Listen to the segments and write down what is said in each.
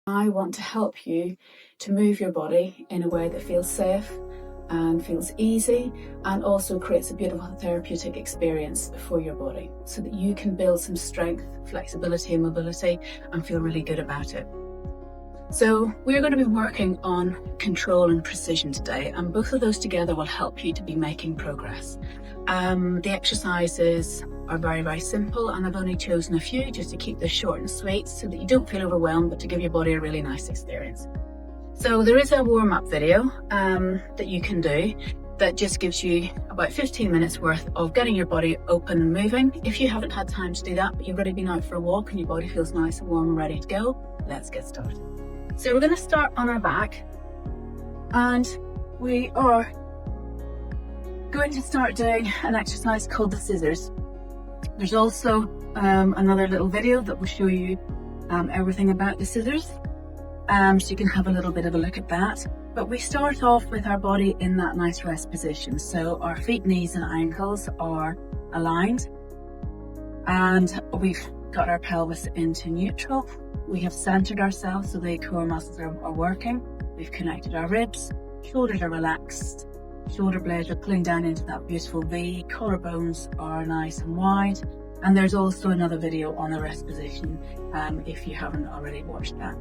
I want to help you to move your body in a way that feels safe and feels easy, and also creates a beautiful therapeutic experience for your body so that you can build some strength, flexibility and mobility and feel really good about it. So we're going to be working on control and precision today, and both of those together will help you to be making progress. The exercises are very, very simple, and I've only chosen a few just to keep this short and sweet so that you don't feel overwhelmed, but to give your body a really nice experience. So there is a warm-up video that you can do that just gives you about 15 minutes worth of getting your body open and moving. If you haven't had time to do that, but you've already been out for a walk and your body feels nice and warm and ready to go, let's get started. So we're going to start on our back, and we are going to start doing an exercise called the scissors. There's also another little video that will show you everything about the scissors, so you can have a little bit of a look at that. But we start off with our body in that nice rest position. So our feet, knees and ankles are aligned, and we've got our pelvis into neutral. We have centered ourselves so the core muscles are working. We've connected our ribs, shoulders are relaxed, shoulder blades are pulling down into that beautiful V, collarbones are nice and wide, and there's also another video on the rest position if you haven't already watched that.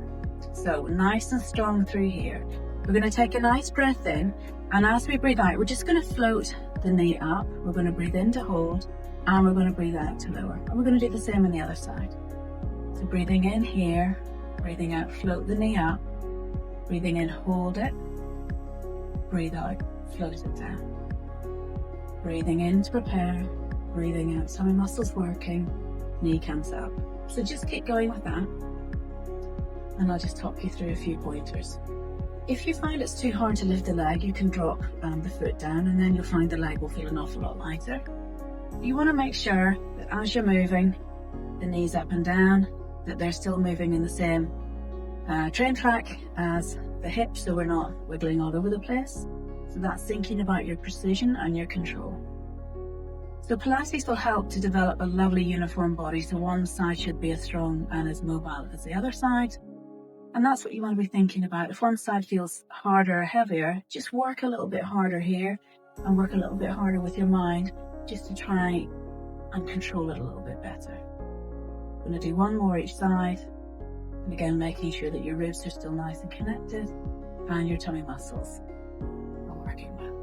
So nice and strong through here. We're going to take a nice breath in, and as we breathe out, we're just going to float the knee up. We're going to breathe in to hold, and we're going to breathe out to lower. And we're going to do the same on the other side. So breathing in here, breathing out, float the knee up, breathing in, hold it, breathe out, float it down. Breathing in to prepare, breathing out, tummy muscles working, knee comes up. So just keep going with that, and I'll just talk you through a few pointers. If you find it's too hard to lift the leg, you can drop the foot down, and then you'll find the leg will feel an awful lot lighter. You want to make sure that as you're moving the knees up and down, that they're still moving in the same train track as the hips, so we're not wiggling all over the place. So that's thinking about your precision and your control. So Pilates will help to develop a lovely uniform body, so one side should be as strong and as mobile as the other side. And that's what you want to be thinking about. If one side feels harder or heavier, just work a little bit harder here and work a little bit harder with your mind just to try and control it a little bit better. I'm going to do one more each side, and again making sure that your ribs are still nice and connected and your tummy muscles are working well.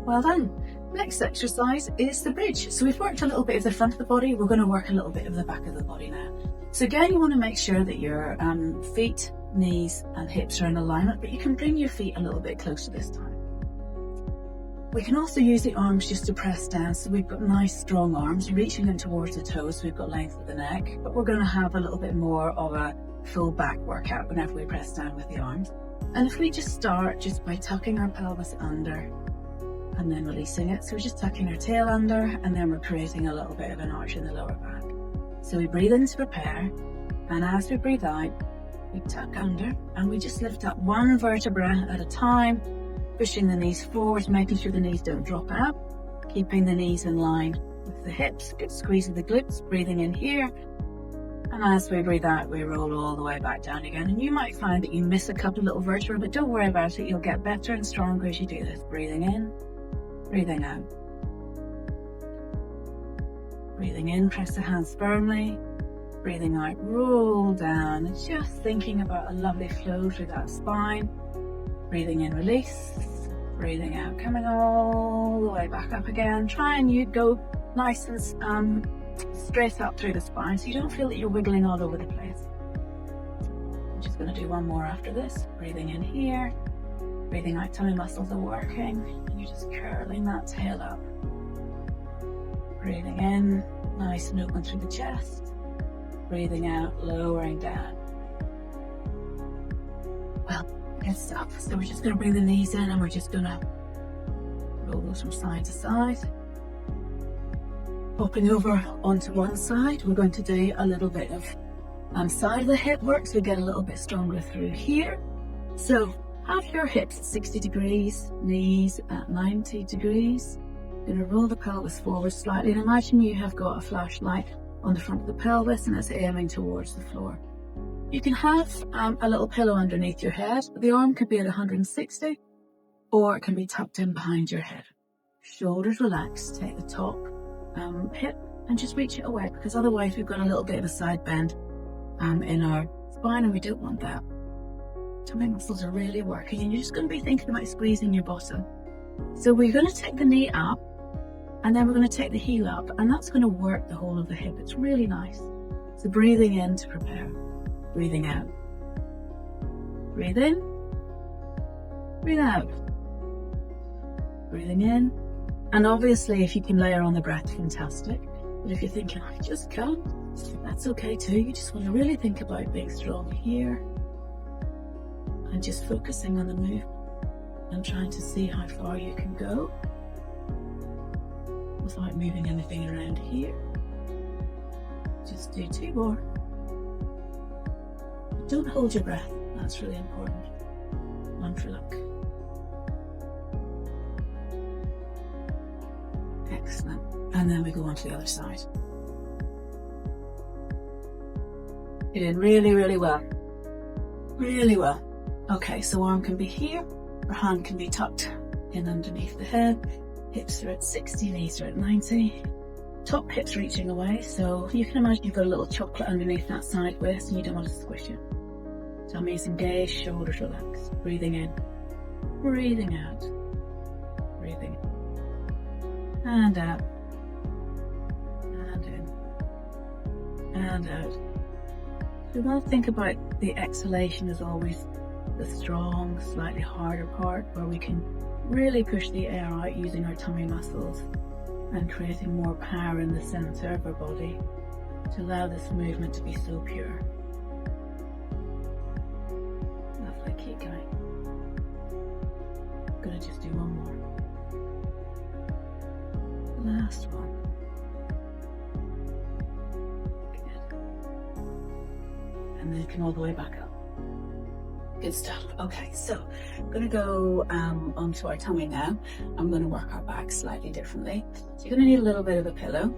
Well done. Next exercise is the bridge. So we've worked a little bit of the front of the body, we're going to work a little bit of the back of the body now. So again, you want to make sure that your feet, knees and hips are in alignment, but you can bring your feet a little bit closer this time. We can also use the arms just to press down, so we've got nice strong arms, reaching in towards the toes, so we've got length of the neck, but we're going to have a little bit more of a full back workout whenever we press down with the arms. And if we just start just by tucking our pelvis under and then releasing it, so we're just tucking our tail under, and then we're creating a little bit of an arch in the lower back. So we breathe in to prepare, and as we breathe out, we tuck under, and we just lift up one vertebra at a time, pushing the knees forward, making sure the knees don't drop out, keeping the knees in line with the hips. Good squeeze of the glutes, breathing in here, and as we breathe out, we roll all the way back down again. And you might find that you miss a couple of little vertebrae, but don't worry about it, you'll get better and stronger as you do this. Breathing in, breathing out. Breathing in, press the hands firmly. Breathing out, roll down, and just thinking about a lovely flow through that spine. Breathing in, release. Breathing out, coming all the way back up again. Try and you go nice and straight up through the spine, so you don't feel that you're wiggling all over the place. I'm just going to do one more after this. Breathing in here. Breathing out, tummy muscles are working, and you're just curling that tail up. Breathing in, nice and open through the chest. Breathing out, lowering down. Well, good stuff. So we're just going to bring the knees in, and we're just going to roll those from side to side. Popping over onto one side, we're going to do a little bit of side of the hip work, so we get a little bit stronger through here. So have your hips at 60 degrees, knees at 90 degrees. You're going to roll the pelvis forward slightly, and imagine you have got a flashlight on the front of the pelvis and it's aiming towards the floor. You can have a little pillow underneath your head. The arm could be at 160 or it can be tucked in behind your head. Shoulders relaxed, take the top hip and just reach it away, because otherwise we've got a little bit of a side bend in our spine and we don't want that. Tummy muscles are really working and you're just going to be thinking about squeezing your bottom. So we're going to take the knee up and then we're going to take the heel up, and that's going to work the whole of the hip. It's really nice. So breathing in to prepare, breathing out. Breathe in, breathe out. Breathing in. And obviously if you can layer on the breath, fantastic. But if you're thinking, I just can't, that's okay too. You just want to really think about being strong here and just focusing on the movement and trying to see how far you can go without moving anything around here. Just do 2 more. Don't hold your breath, that's really important. One for luck. Excellent. And then we go on to the other side. You're doing really, really well. Really well. Okay, so arm can be here, or hand can be tucked in underneath the head. Hips are at 60, knees are at 90. Top hips reaching away, so you can imagine you've got a little chocolate underneath that side waist and you don't want to squish it. Tummy's engaged, shoulders relaxed. Breathing in, breathing out, breathing in. And out, and in, and out. We want to think about the exhalation as always the strong, slightly harder part, where we can really push the air out using our tummy muscles and creating more power in the center of our body to allow this movement to be so pure. Lovely, keep going. I'm going to just do one more. Last one. Good. And then come all the way back up. Good stuff. Okay, so I'm going to go onto our tummy now. I'm going to work our back slightly differently. So you're going to need a little bit of a pillow.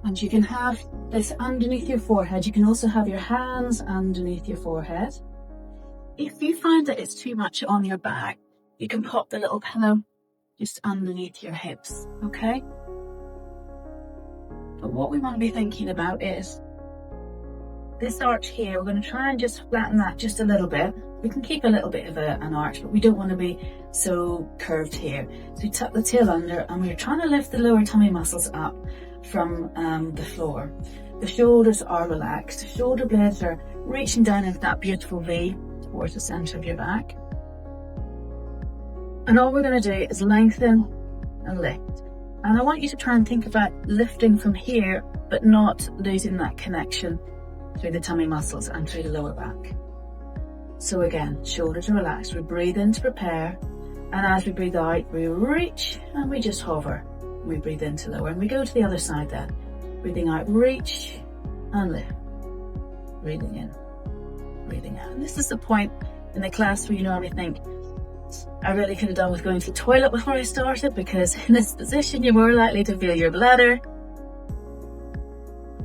And you can have this underneath your forehead. You can also have your hands underneath your forehead. If you find that it's too much on your back, you can pop the little pillow just underneath your hips, okay? But what we want to be thinking about is this arch here. We're going to try and just flatten that just a little bit. We can keep a little bit of an arch, but we don't want to be so curved here. So we tuck the tail under and we're trying to lift the lower tummy muscles up from the floor. The shoulders are relaxed. Shoulder blades are reaching down into that beautiful V towards the center of your back. And all we're going to do is lengthen and lift. And I want you to try and think about lifting from here, but not losing that connection through the tummy muscles and through the lower back. So again, shoulders are relaxed. We breathe in to prepare. And as we breathe out, we reach and we just hover. We breathe in to lower and we go to the other side then. Breathing out, reach and lift. Breathing in, breathing out. And this is the point in the class where you normally think, I really could have done with going to the toilet before I started, because in this position you're more likely to feel your bladder.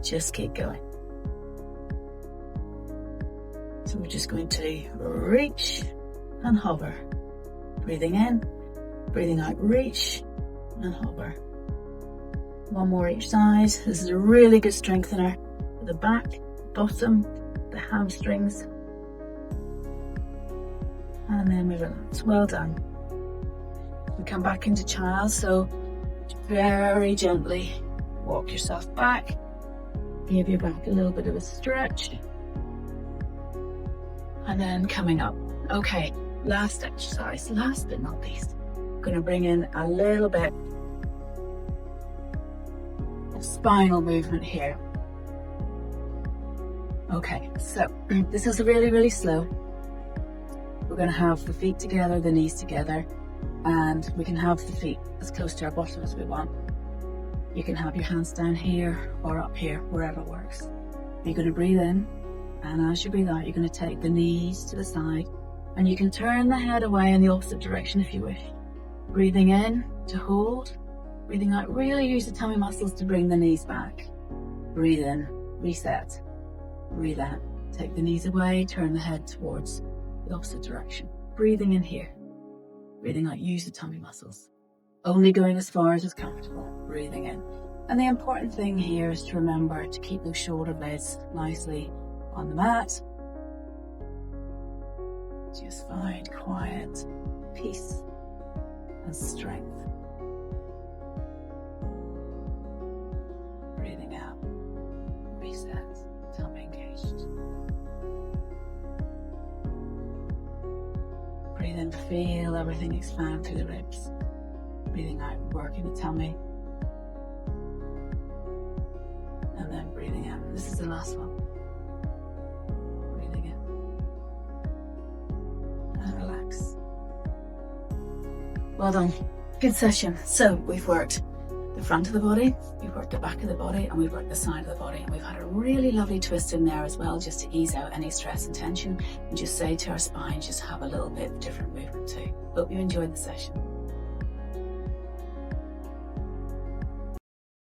Just keep going. So we're just going to reach and hover. Breathing in, breathing out, reach and hover. One more each side. This is a really good strengthener for the back, bottom, the hamstrings. And then we relax. Well done. We come back into child, so very gently walk yourself back. Give your back a little bit of a stretch. And then coming up. Okay, last exercise, last but not least. I'm going to bring in a little bit of spinal movement here. Okay, so this is really, really slow. We're going to have the feet together, the knees together, and we can have the feet as close to our bottom as we want. You can have your hands down here or up here, wherever works. You're going to breathe in, and as you breathe out, you're going to take the knees to the side, and you can turn the head away in the opposite direction if you wish. Breathing in to hold, breathing out, really use the tummy muscles to bring the knees back. Breathe in, reset, breathe out, take the knees away, turn the head towards the opposite direction. Breathing in here, breathing out, use the tummy muscles. Only going as far as is comfortable, breathing in. And the important thing here is to remember to keep those shoulder blades nicely on the mat. Just find quiet, peace, and strength. Breathing out, reset, tummy engaged. Breathe in, feel everything expand through the ribs. Breathing out, working the tummy. And then breathing out. This is the last one. Breathing in. And relax. Well done. Good session. So we've worked the front of the body, we've worked the back of the body, and we've worked the side of the body. And we've had a really lovely twist in there as well, just to ease out any stress and tension, and just say to our spine, just have a little bit of different movement too. Hope you enjoyed the session.